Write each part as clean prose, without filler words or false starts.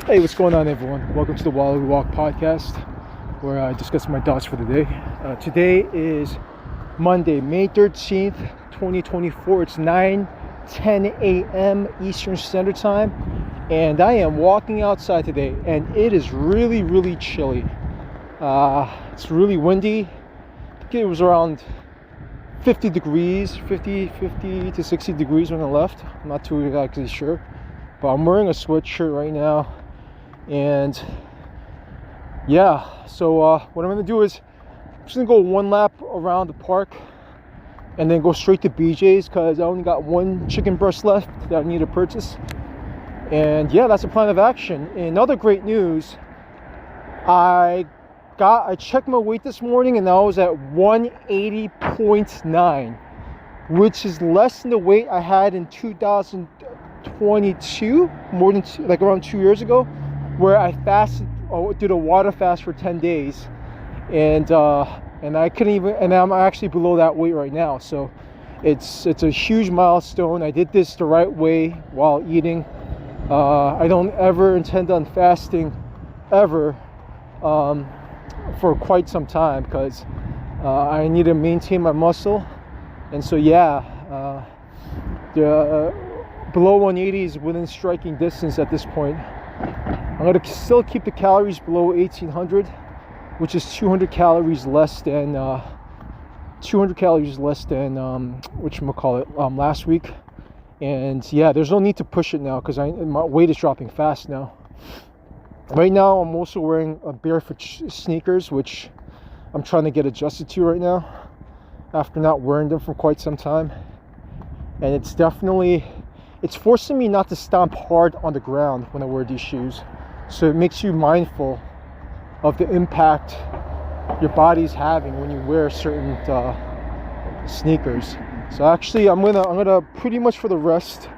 Hey, what's going on, everyone? Welcome to the While We Walk podcast, where I discuss my thoughts for the day. Today is Monday, May 13th, 2024. It's 9:10 a.m. Eastern Standard Time, and I am walking outside today, and it is really, really chilly. It's really windy. I think it was around 50 degrees, 50 to 60 degrees when I left. I'm not too exactly sure, but I'm wearing a sweatshirt right now. And yeah, so what I'm gonna do is I'm just gonna go one lap around the park and then go straight to BJ's because I only got one chicken breast left that I need to purchase. And yeah, that's the plan of action. In other great news, I checked my weight this morning and I was at 180.9, which is less than the weight I had in 2022, like around 2 years ago, where I did a water fast for 10 days, and I couldn't even, and I'm actually below that weight right now. So it's a huge milestone. I did this the right way while eating. I don't ever intend on fasting ever for quite some time because I need to maintain my muscle. And so yeah, below 180 is within striking distance at this point. I'm going to still keep the calories below 1800, which is 200 calories less than last week. And yeah, there's no need to push it now because my weight is dropping fast now. Right now I'm also wearing barefoot sneakers, which I'm trying to get adjusted to right now after not wearing them for quite some time. And it's forcing me not to stomp hard on the ground when I wear these shoes. So it makes you mindful of the impact your body's having when you wear certain sneakers. So actually, I'm gonna pretty much for the rest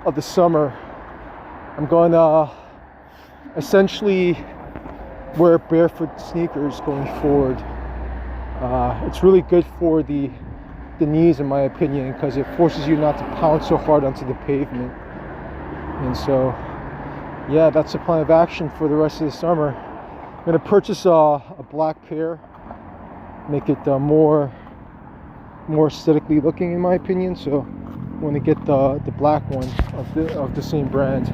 of the summer, I'm gonna essentially wear barefoot sneakers going forward. It's really good for the knees, in my opinion, because it forces you not to pound so hard onto the pavement. And so yeah, that's the plan of action for the rest of the summer. I'm going to purchase a black pair, make it more aesthetically looking, in my opinion. So I'm going to get the black one of the same brand.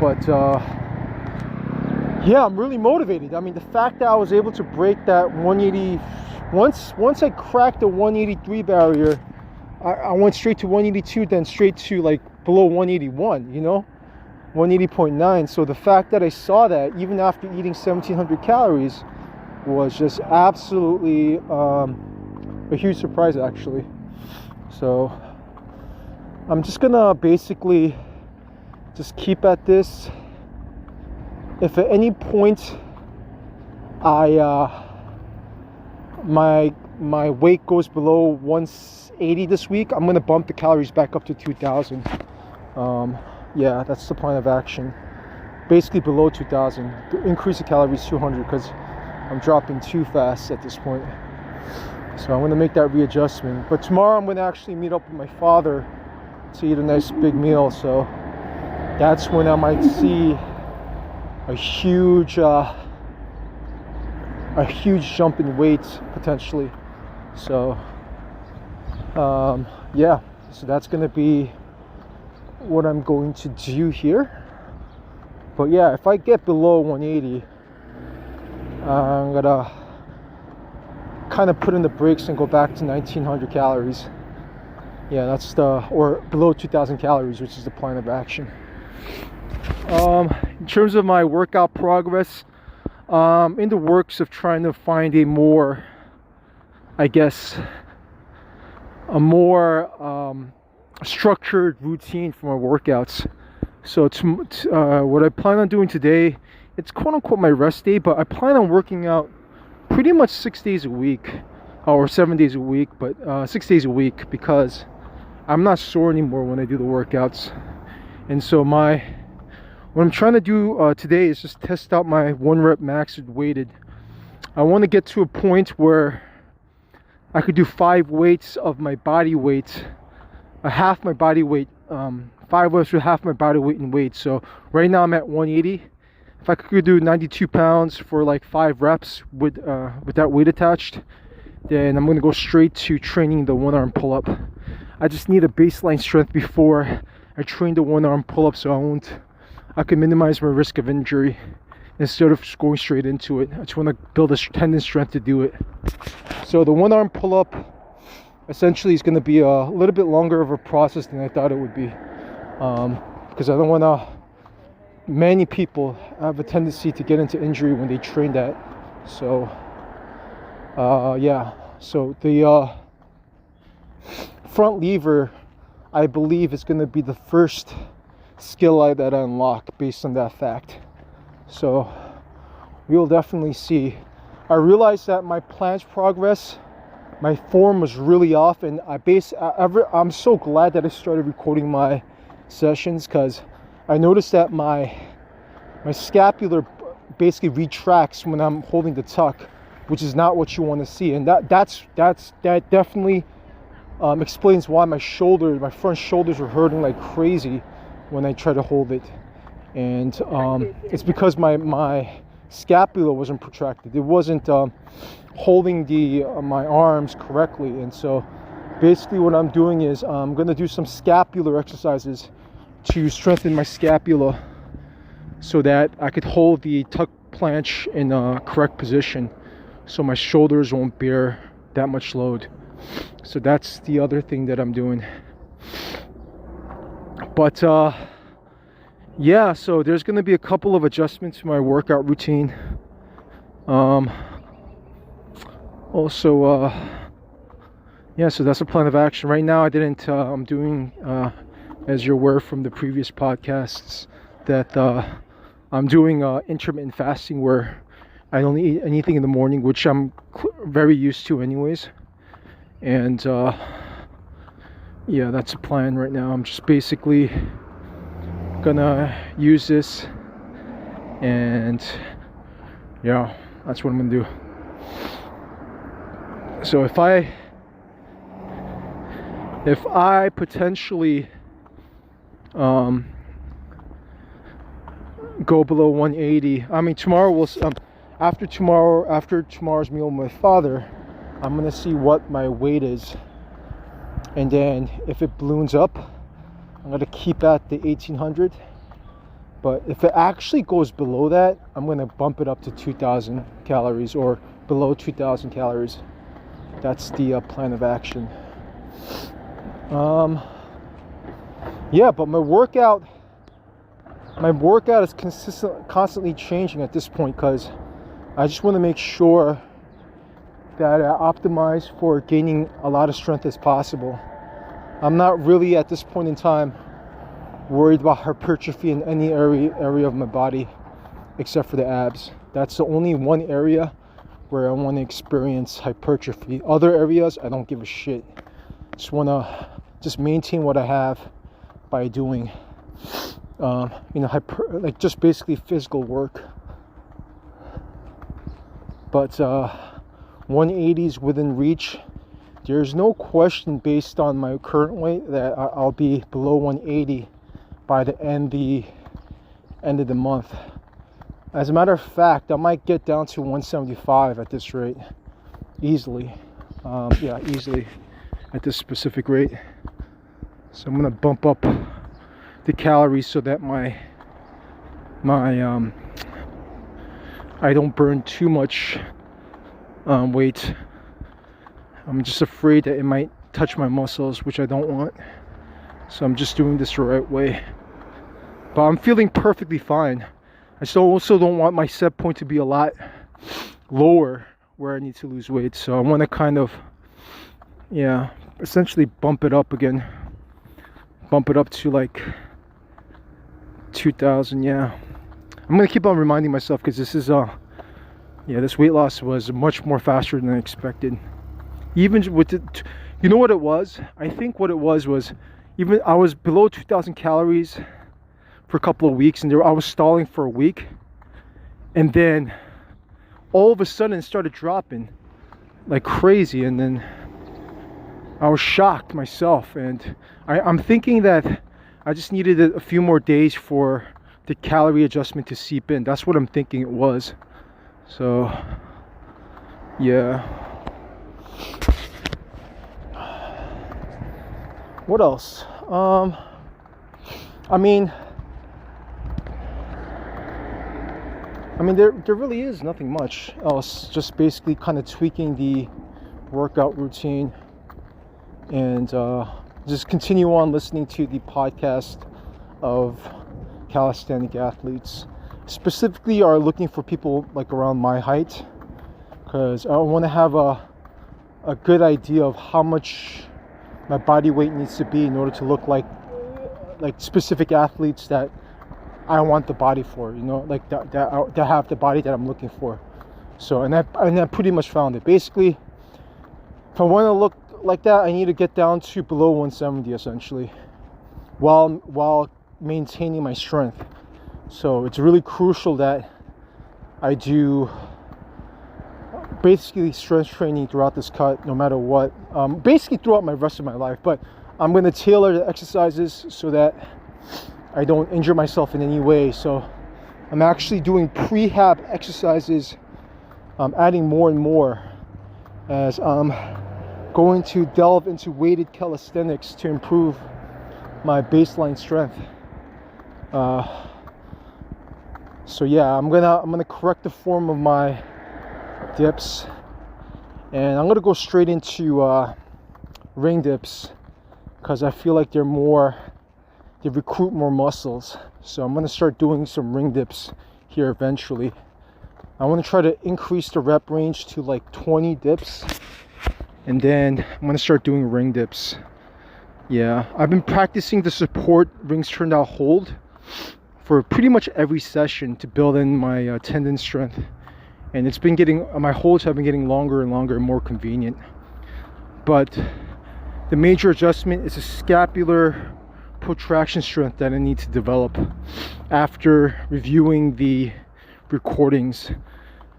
But yeah, I'm really motivated. I mean, the fact that I was able to break that 180, once I cracked the 183 barrier, I went straight to 182, then straight to like below 181, 180.9. So the fact that I saw that even after eating 1700 calories was just absolutely a huge surprise, actually. So I'm just gonna basically just keep at this. If at any point my weight goes below 180 this week, I'm gonna bump the calories back up to 2000. Yeah, that's the plan of action. Basically below 2000. Increase the calories 200 because I'm dropping too fast at this point. So I'm gonna make that readjustment. But tomorrow I'm gonna actually meet up with my father to eat a nice big meal. So that's when I might see a huge jump in weight potentially. So yeah, so that's gonna be what I'm going to do here. But yeah, if I get below 180, I'm gonna kind of put in the brakes and go back to 1900 calories. Yeah, or below 2000 calories, which is the plan of action. In terms of my workout progress, in the works of trying to find a more structured routine for my workouts. So what I plan on doing today, it's quote unquote my rest day, but I plan on working out pretty much 6 days a week or 7 days a week, but 6 days a week because I'm not sore anymore when I do the workouts. And so what I'm trying to do today is just test out my 1 rep max weighted. I want to get to a point where I could do 5 weights of my body weight, a half my body weight 5 reps with half my body weight in weight. So right now I'm at 180. If I could do 92 pounds for like 5 reps with that weight attached, then I'm gonna go straight to training the one arm pull-up. I just need a baseline strength before I train the one arm pull-up, so I can minimize my risk of injury instead of just going straight into it. I just want to build a tendon strength to do it. So the one arm pull-up essentially is going to be a little bit longer of a process than I thought it would be, because I don't want to. Many people have a tendency to get into injury when they train that. So yeah, so the front lever, I believe, is going to be the first skill that I unlock based on that fact. So we'll definitely see. I realized that my planche progress, my form was really off, and I'm so glad that I started recording my sessions, because I noticed that my scapular basically retracts when I'm holding the tuck, which is not what you want to see, and that definitely explains why my front shoulders were hurting like crazy when I try to hold it. And it's because my scapula wasn't protracted. It wasn't holding my arms correctly. And so basically what I'm doing is I'm going to do some scapular exercises to strengthen my scapula so that I could hold the tuck planche in a correct position, so my shoulders won't bear that much load. So that's the other thing that I'm doing. But yeah, so there's going to be a couple of adjustments to my workout routine. Also, yeah, so that's a plan of action. Right now I'm doing, as you're aware from the previous podcasts, that I'm doing intermittent fasting, where I don't eat anything in the morning, which I'm very used to anyways. And yeah, that's a plan right now. I'm just basically gonna use this, and yeah, that's what I'm gonna do. So if I potentially go below 180, I mean tomorrow after tomorrow's meal with my father, I'm gonna see what my weight is, and then if it balloons up, I'm gonna keep at the 1800. But if it actually goes below that, I'm gonna bump it up to 2000 calories or below 2000 calories. That's the plan of action. Yeah, but my workout is constantly changing at this point, because I just want to make sure that I optimize for gaining a lot of strength as possible. I'm not really at this point in time worried about hypertrophy in any area of my body except for the abs. That's the only one area where I want to experience hypertrophy. Other areas, I don't give a shit. Just want to maintain what I have by doing just basically physical work. But 180 is within reach. There's no question, based on my current weight, that I'll be below 180 by the end of the month. As a matter of fact, I might get down to 175 at this rate, easily. Yeah, easily at this specific rate. So I'm gonna bump up the calories so that my I don't burn too much weight. I'm just afraid that it might touch my muscles, which I don't want. So I'm just doing this the right way. But I'm feeling perfectly fine. I still also don't want my set point to be a lot lower where I need to lose weight. So I want to kind of, yeah, essentially bump it up again. Bump it up to like 2000, yeah. I'm going to keep on reminding myself, because this is, yeah, this weight loss was much more faster than I expected. Even with you know what it was? I think what it was even I was below 2000 calories for a couple of weeks, and I was stalling for a week, and then all of a sudden it started dropping like crazy, and then I was shocked myself, and I'm thinking that I just needed a few more days for the calorie adjustment to seep in. That's what I'm thinking it was. So yeah. What else? I mean there really is nothing much else. Just basically kind of tweaking the workout routine, and just continue on listening to the podcast of calisthenic athletes. Specifically are looking for people like around my height, because I want to have a good idea of how much my body weight needs to be in order to look like specific athletes that I want the body for, you know, like that have the body that I'm looking for. So and I pretty much found it. Basically, if I want to look like that, I need to get down to below 170 essentially, while maintaining my strength. So it's really crucial that I do basically strength training throughout this cut, no matter what, basically throughout my rest of my life. But I'm going to tailor the exercises so that I don't injure myself in any way. So I'm actually doing prehab exercises, adding more and more as I'm going to delve into weighted calisthenics to improve my baseline strength. So yeah, I'm gonna correct the form of my dips, and I'm gonna go straight into ring dips, because I feel like they recruit more muscles. So I'm gonna start doing some ring dips here eventually. I want to try to increase the rep range to like 20 dips, and then I'm gonna start doing ring dips. Yeah, I've been practicing the support rings turned out hold for pretty much every session to build in my tendon strength, and it's been my holds have been getting longer and longer and more convenient. But the major adjustment is a scapular protraction strength that I need to develop after reviewing the recordings.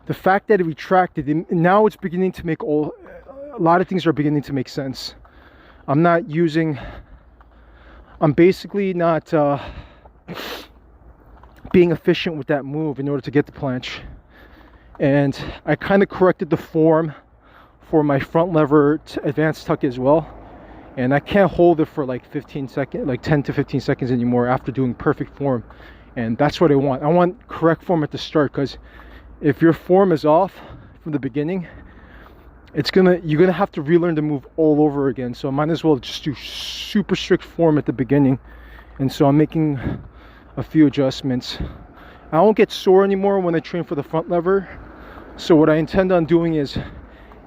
The fact that it retracted, and now it's beginning to make a lot of things are beginning to make sense. I'm basically not being efficient with that move in order to get the planche, and I kind of corrected the form for my front lever advanced tuck as well, and I can't hold it for like 10 to 15 seconds anymore after doing perfect form. And that's what I want correct form at the start, because if your form is off from the beginning, you're gonna have to relearn the move all over again. So I might as well just do super strict form at the beginning. And so I'm making a few adjustments. I won't get sore anymore when I train for the front lever. So what I intend on doing is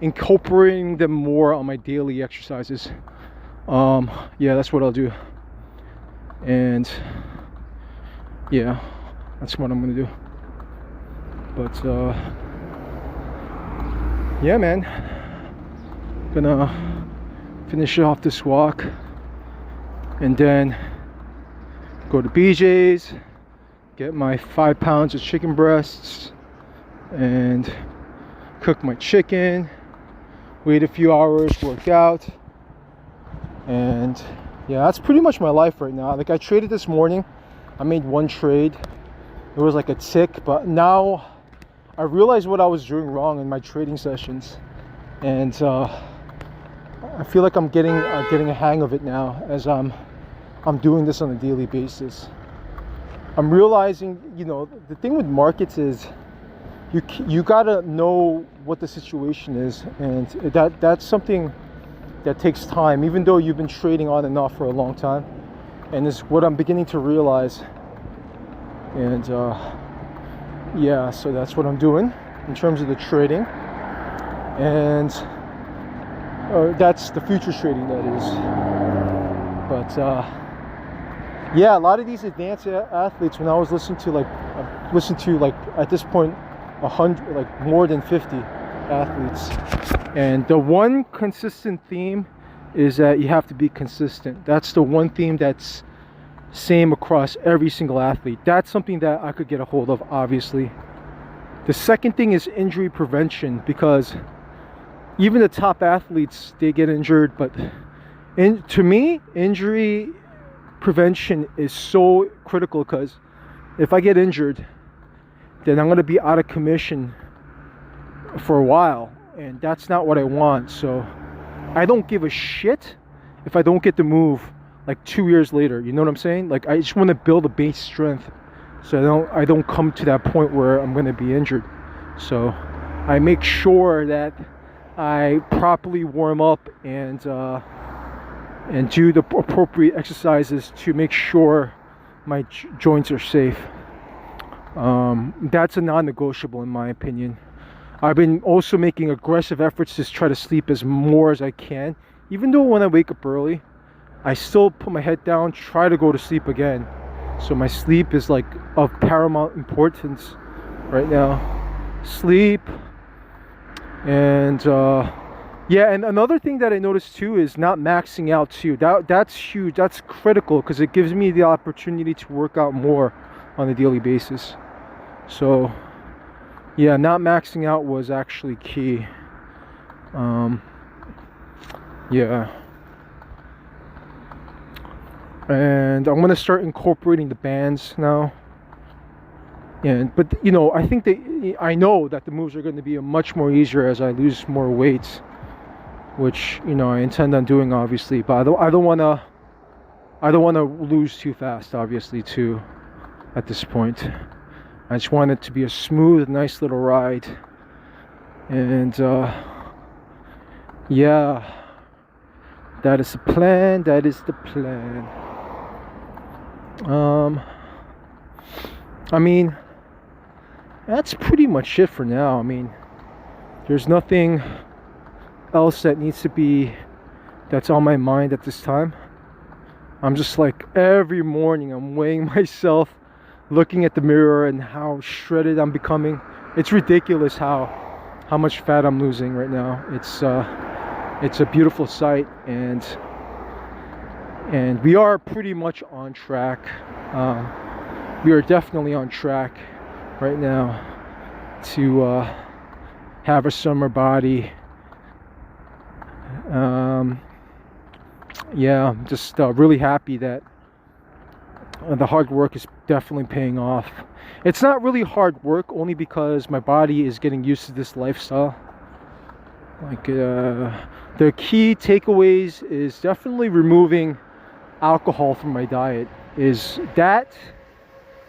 incorporating them more on my daily exercises. Yeah, that's what I'll do. And yeah, that's what I'm gonna do. But yeah, man, gonna finish off this walk and then go to BJ's, get my 5 pounds of chicken breasts and cook my chicken, wait a few hours, work out. And yeah, that's pretty much my life right now. Like, I traded this morning. I made one trade. It was like a tick, but now I realized what I was doing wrong in my trading sessions, and I feel like I'm getting a hang of it now as I'm doing this on a daily basis. I'm realizing, you know, the thing with markets is you gotta know what the situation is, and that's something that takes time, even though you've been trading on and off for a long time. And it's what I'm beginning to realize. And yeah, so that's what I'm doing in terms of the trading. And that's the futures trading, that is. But yeah, a lot of these advanced athletes, when I was listening to at this point 100, like more than 50 athletes, and the one consistent theme is that you have to be consistent. That's the one theme that's same across every single athlete. That's something that I could get a hold of, obviously. The second thing is injury prevention, because even the top athletes, they get injured, but to me, injury prevention is so critical, because if I get injured, then I'm going to be out of commission for a while, and that's not what I want. So I don't give a shit if I don't get to move like 2 years later. You know what I'm saying? Like, I just want to build a base strength, so I don't come to that point where I'm going to be injured. So I make sure that I properly warm up and do the appropriate exercises to make sure my joints are safe. That's a non-negotiable in my opinion. I've been also making aggressive efforts to try to sleep as more as I can. Even though when I wake up early, I still put my head down, try to go to sleep again. So my sleep is like of paramount importance right now. Sleep. And yeah, and another thing that I noticed too is not maxing out too. That's huge. That's critical, because it gives me the opportunity to work out more on a daily basis. So yeah, not maxing out was actually key. Yeah. And I'm gonna start incorporating the bands now. But you know, I know that the moves are going to be much more easier as I lose more weight, which, you know, I intend on doing obviously. But I don't want to lose too fast, obviously, too. At this point, I just want it to be a smooth, nice little ride. And yeah, that is the plan. That is the plan. I mean, that's pretty much it for now. I mean, there's nothing else that's on my mind at this time. I'm just like, every morning I'm weighing myself, looking at the mirror, and how shredded I'm becoming. It's ridiculous how much fat I'm losing right now. It's a beautiful sight, and we are pretty much on track. We are definitely on track right now to have a summer body. Yeah, I'm just really happy that the hard work is definitely paying off. It's not really hard work, only because my body is getting used to this lifestyle. Like, the key takeaways is definitely removing alcohol from my diet. Is that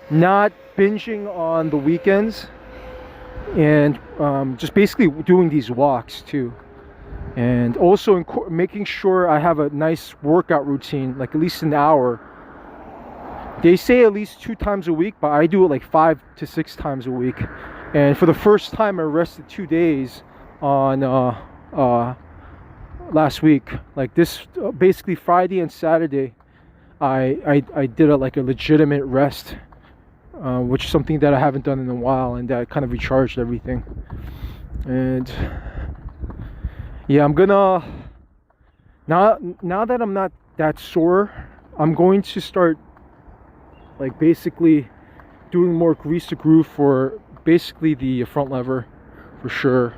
not binging on the weekends, and just basically doing these walks too, and also making sure I have a nice workout routine, like at least an hour. They say at least 2 times a week, but I do it like 5 to 6 times a week. And for the first time, I rested 2 days on last week. Like this, basically Friday and Saturday, I did a legitimate rest. Which is something that I haven't done in a while, and that kind of recharged everything. And yeah, I'm gonna now that I'm not that sore, I'm going to start like basically doing more grease to groove for basically the front lever for sure.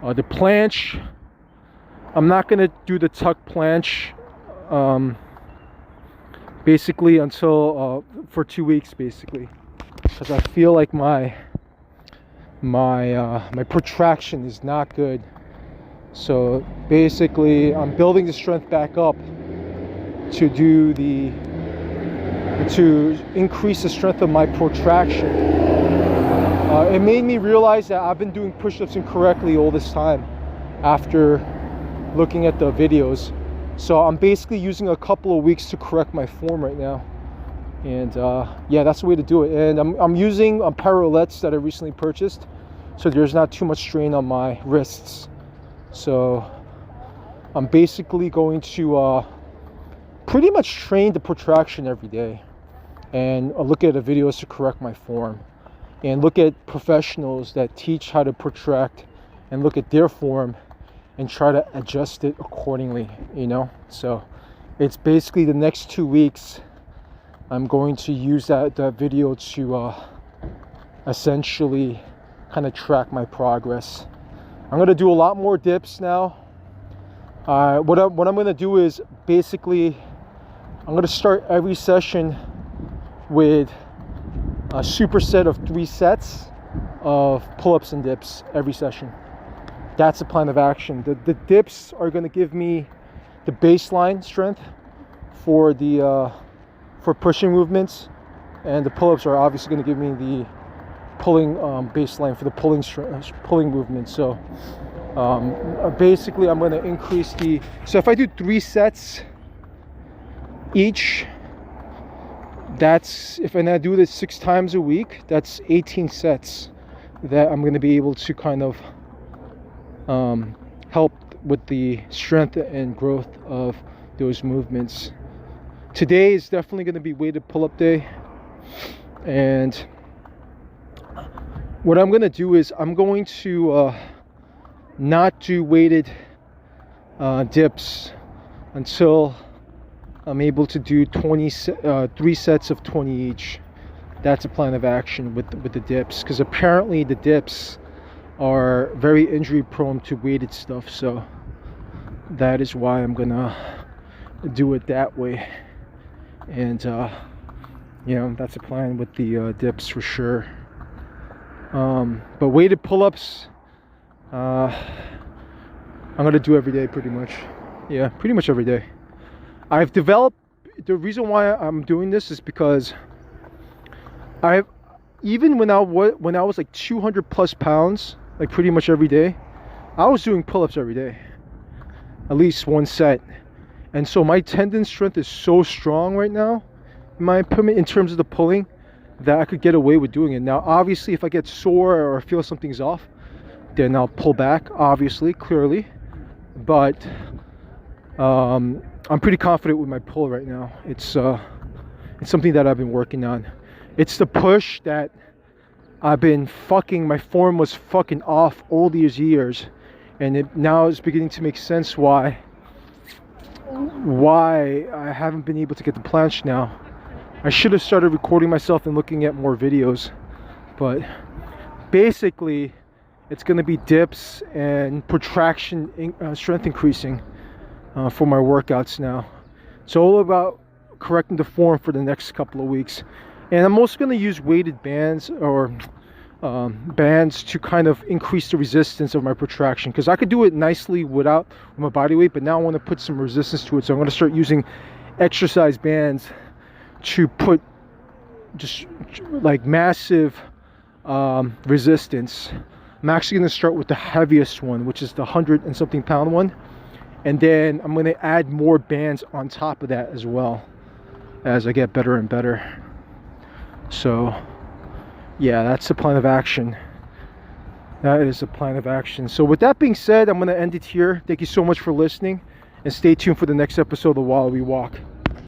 The planche, I'm not gonna do the tuck planche basically until for 2 weeks, basically, because I feel like my protraction is not good. So basically I'm building the strength back up to increase the strength of my protraction. It made me realize that I've been doing push-ups incorrectly all this time after looking at the videos. So I'm basically using a couple of weeks to correct my form right now. And yeah, that's the way to do it. And I'm using parallettes that I recently purchased, so there's not too much strain on my wrists. So I'm basically going to pretty much train the protraction every day, and look at the videos to correct my form, and look at professionals that teach how to protract, and look at their form and try to adjust it accordingly, you know. So it's basically the next 2 weeks I'm going to use that video to essentially kind of track my progress. I'm going to do a lot more dips now. What I'm going to do is basically I'm going to start every session with a superset of 3 sets of pull-ups and dips every session. That's the plan of action. The dips are going to give me the baseline strength for the for pushing movements, and the pull-ups are obviously going to give me the pulling baseline for the pulling movement. So basically I'm going to increase so if I do 3 sets each, and I do this 6 times a week, that's 18 sets that I'm going to be able to kind of help with the strength and growth of those movements. Today is definitely going to be weighted pull-up day, and what I'm going to do is I'm going to not do weighted dips until I'm able to do 3 sets of 20 each. That's a plan of action with the dips, because apparently the dips are very injury prone to weighted stuff. So that is why I'm gonna do it that way. And you know, that's a plan with the dips for sure. But weighted pull-ups, I'm gonna do every day pretty much. Yeah, pretty much every day. I've developed, the reason why I'm doing this is because even when I was like 200 plus pounds, like pretty much every day, I was doing pull-ups every day, at least 1 set. And so my tendon strength is so strong right now, in my opinion, in terms of the pulling, that I could get away with doing it. Now obviously if I get sore or feel something's off, then I'll pull back, obviously, clearly. But I'm pretty confident with my pull right now. It's something that I've been working on. It's the push that I've been my form was fucking off all these years, and it now is beginning to make sense why I haven't been able to get the planche now. I should have started recording myself and looking at more videos, but basically it's going to be dips and protraction strength increasing for my workouts now. It's all about correcting the form for the next couple of weeks. And I'm also going to use weighted bands or bands to kind of increase the resistance of my protraction, because I could do it nicely with my body weight, but now I want to put some resistance to it. So I'm going to start using exercise bands to put just like massive resistance. I'm actually going to start with the heaviest one, which is the 100 and something pound one, and then I'm going to add more bands on top of that as well as I get better and better. So yeah, that's the plan of action. That is the plan of action. So with that being said, I'm going to end it here. Thank you so much for listening, and stay tuned for the next episode of While We Walk.